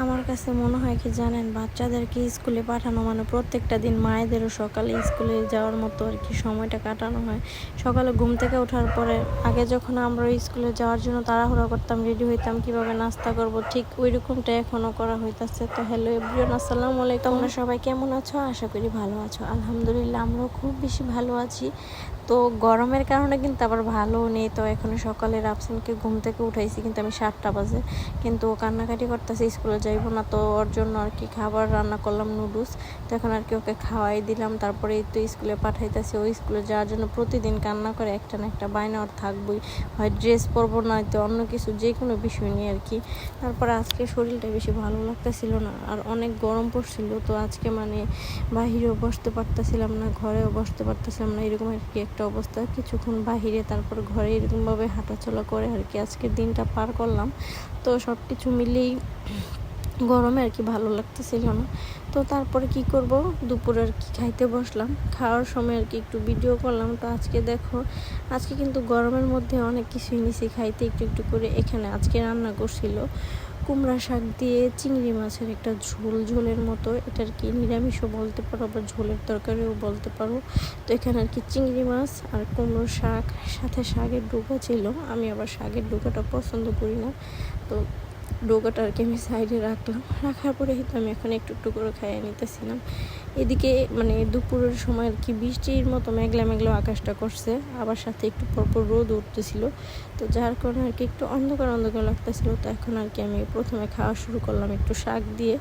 আমার কাছে মনে হয় কি জানেন, বাচ্চাদেরকে স্কুলে পাঠানো মানে প্রত্যেকটা দিন মায়েদেরও সকালে স্কুলে যাওয়ার মতো আর কি সময়টা কাটানো হয়। সকালে ঘুম থেকে ওঠার পরে আগে যখন আমরা স্কুলে যাওয়ার জন্য তাড়াহুড়া করতাম, রেডি হইতাম, কিভাবে নাস্তা করব, ঠিক ওই রকমটা এখনও করা হইতাছে। তো হ্যালো এভরিওয়ান, আসসালামু আলাইকুম। তোমরা সবাই কেমন আছো? আশা করি ভালো আছো। আলহামদুলিল্লাহ, আমরাও খুব বেশি ভালো আছি। তো গরমের কারণে কিন্তু আবার ভালোও নেই। তো এখনো সকালে রাফসানকে ঘুম থেকে উঠাইছি, কিন্তু আমি 7টা বাজে, কিন্তু ও কান্নাকাটি করতেছে, স্কুলে যাইবো না। তো ওর জন্য আর কি খাবার রান্না করলাম, নুডলস। তো এখন আর কি ওকে খাওয়াই দিলাম, তারপরে তো স্কুলে পাঠাইতেছি। ওই স্কুলে যাওয়ার জন্য প্রতিদিন কান্না করে, একটা না একটা বায়না ওর থাকবই, হয় ড্রেস পরবো, নয়তো অন্য কিছু, যে কোনো বিষয় নিয়ে আর কি। তারপরে আজকে শরীরটা বেশি ভালো লাগতেছিল না, আর অনেক গরম পড়ছিল। তো আজকে মানে বাহিরেও বসতে পারতেছিলাম না, ঘরেও বসতে পারতেছিলাম না, এরকম আর কি একটা অবস্থা। কিছুক্ষণ বাহিরে, তারপর ঘরে, এরকমভাবে হাঁটাচলা করে আর কি আজকের দিনটা পার করলাম। তো সব কিছু মিলেই গরমে আর কি ভালো লাগতেছিল না। তো তারপরে কি করব, দুপুরে আর কি খাইতে বসলাম। খাওয়ার সময় আর কি একটু ভিডিও করলাম। তো আজকে দেখো, আজকে কিন্তু গরমের মধ্যে অনেক কিছুই নিছি খাইতে, একটু একটু করে। এখানে আজকে রান্না করছিল কুমড়া শাক দিয়ে চিংড়ি মাছের একটা ঝোল, ঝোলের মতো। এটার কি নিরামিষও বলতে পারো, আবার ঝোলের তরকারিও বলতে পারো। তো এখানে আর কি চিংড়ি মাছ আর কুমড়ো শাক, সাথে শাকের ডোকা ছিল। আমি আবার শাকের ডোকাটা পছন্দ করি না, তো ডোকাটা আর কি আমি সাইডে রাখলাম। রাখার পরে তো আমি এখন একটু একটু করে খাইয়ে নিতেছিলাম। এদিকে মানে দুপুরের সময় আর কি বৃষ্টির মতো মেঘলা মেঘলা আকাশটা করছে, আবার সাথে একটু পরপর রোদ উঠতেছিল। তো যার কারণে আর কি একটু অন্ধকার অন্ধকার লাগতেছিল। তো এখন আর কি আমি প্রথমে খাওয়া শুরু করলাম একটু শাক দিয়ে।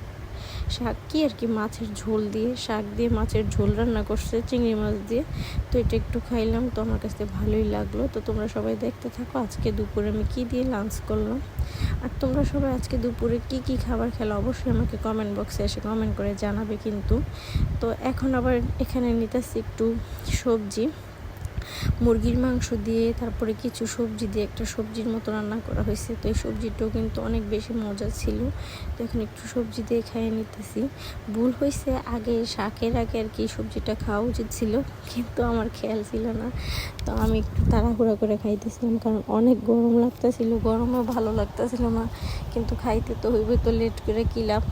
শাক কি আর কি মাছের ঝোল দিয়ে, শাক দিয়ে মাছের ঝোল রান্না করছে চিংড়ি মাছ দিয়ে। তো এটা একটু খাইলাম, তো আমার কাছে ভালোই লাগলো। তো তোমরা সবাই দেখতে থাকো আজকে দুপুরে আমি কি দিয়ে লাঞ্চ করলাম। আর তোমরা সবাই আজকে দুপুরে কি কি খাবার খেলো অবশ্যই আমাকে কমেন্ট বক্সে এসে কমেন্ট করে জানাবে কিন্তু। তো এখন আবার এখানে নিতেছি একটু সবজি, মুরগির মাংস দিয়ে, তারপরে কিছু সবজি দিয়ে একটা সবজির মতো রান্না করা হয়েছে। তো এই সবজিটাও কিন্তু অনেক বেশি মজা ছিল। তো এখন একটু সবজি দিয়ে খাইয়ে নিতেছি। ভুল হয়েছে, আগে শাকের আগে আর কি সবজিটা খাওয়া উচিত ছিল, কিন্তু আমার খেয়াল ছিল না। তো আমি একটু তাড়াহুড়া করে খাইতেছিলাম, কারণ অনেক গরম লাগতেছিল, গরমেও ভালো লাগতেছিল না, কিন্তু খাইতে তো হইবে, তো লেট করে কি লাভ।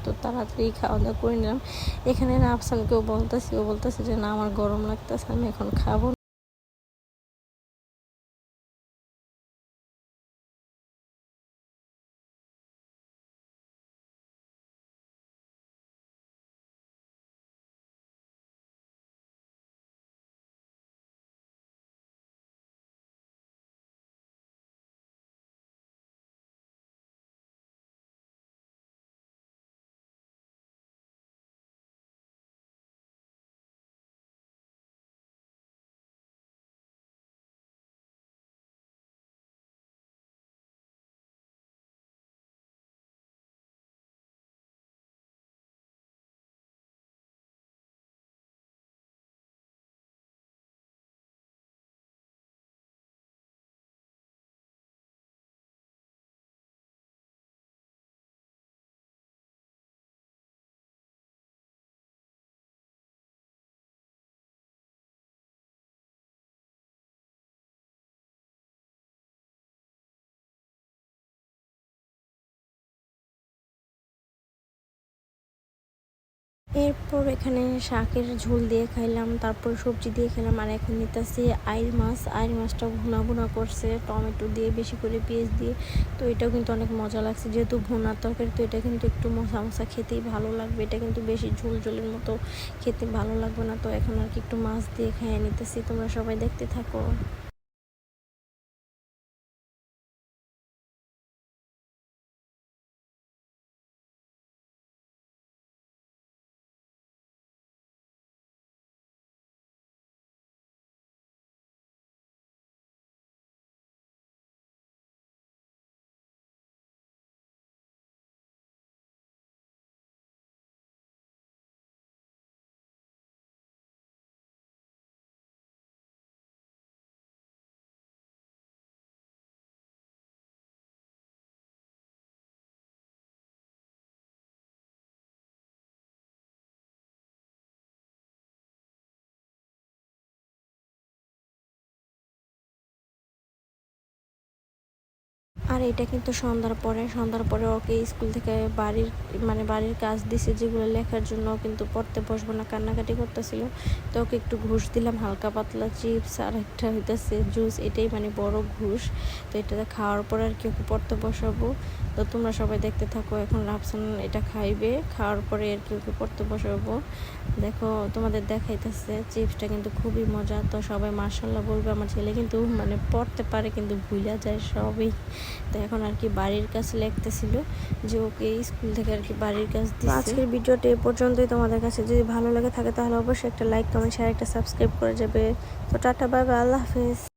তো তাড়াতাড়ি খাওয়া দাওয়া করে নিলাম। এখানে রাফসানকেও বলতেছি, ও বলতেছে যে না আমার গরম লাগতেছে, আমি এখন খাবো। এরপর এখানে শাকের ঝোল দিয়ে খাইলাম, তারপর সবজি দিয়ে খেলাম। আর এখন নিতেছি আইর মাছ। আইর মাছটা ভুনা ভুনা করছে টমেটো দিয়ে, বেশি করে পেঁয়াজ দিয়ে। তো এটাও কিন্তু অনেক মজা লাগছে, যেহেতু ভুনার তরকারি, তো এটা কিন্তু একটু মশা মশা খেতেই ভালো লাগবে। এটা কিন্তু বেশি ঝোল ঝোলের মতো খেতে ভালো লাগবে না। তো এখন আর কি একটু মাছ দিয়ে খাইয়ে নিতেছি। তোমরা সবাই দেখতে থাকো। আর এটা কিন্তু সন্ধ্যার পরে ওকে স্কুল থেকে বাড়ির কাজ দিছে যেগুলো লেখার জন্য, কিন্তু পড়তে বসবো না কান্নাকাটি করতেছিল। তো ওকে একটু ঘুষ দিলাম, হালকা পাতলা চিপস আর একটা হইতেছে জুস, এটাই বড় ঘুষ। তো এটা খাওয়ার পর আর কি ওকে পড়তে বসাবো। তো তোমরা সবাই দেখতে থাকো। এখন রাফসান এটা খাইবে, খাওয়ার পরে আর কি ওকে পড়তে বসাবো। দেখো তোমাদের দেখাইতেছে, চিপসটা কিন্তু খুবই মজা। তো সবাই মাশাআল্লাহ বলবে। আমার ছেলে কিন্তু পড়তে পারে কিন্তু ভুলে যায় সবই। তো এখন আর কি বাড়ির কাজ লিখতেছিল, যে ওকে স্কুল থেকে আর কি বাড়ির কাজ দিচ্ছে। আজকের ভিডিওটা এই পর্যন্তই। তোমাদের কাছে যদি ভালো লাগে থাকে তাহলে অবশ্যই একটা লাইক, কমেন্ট, শেয়ার, একটা সাবস্ক্রাইব করে যাবে। তো টাটা, বাই বাই, আল্লাহ হাফেজ।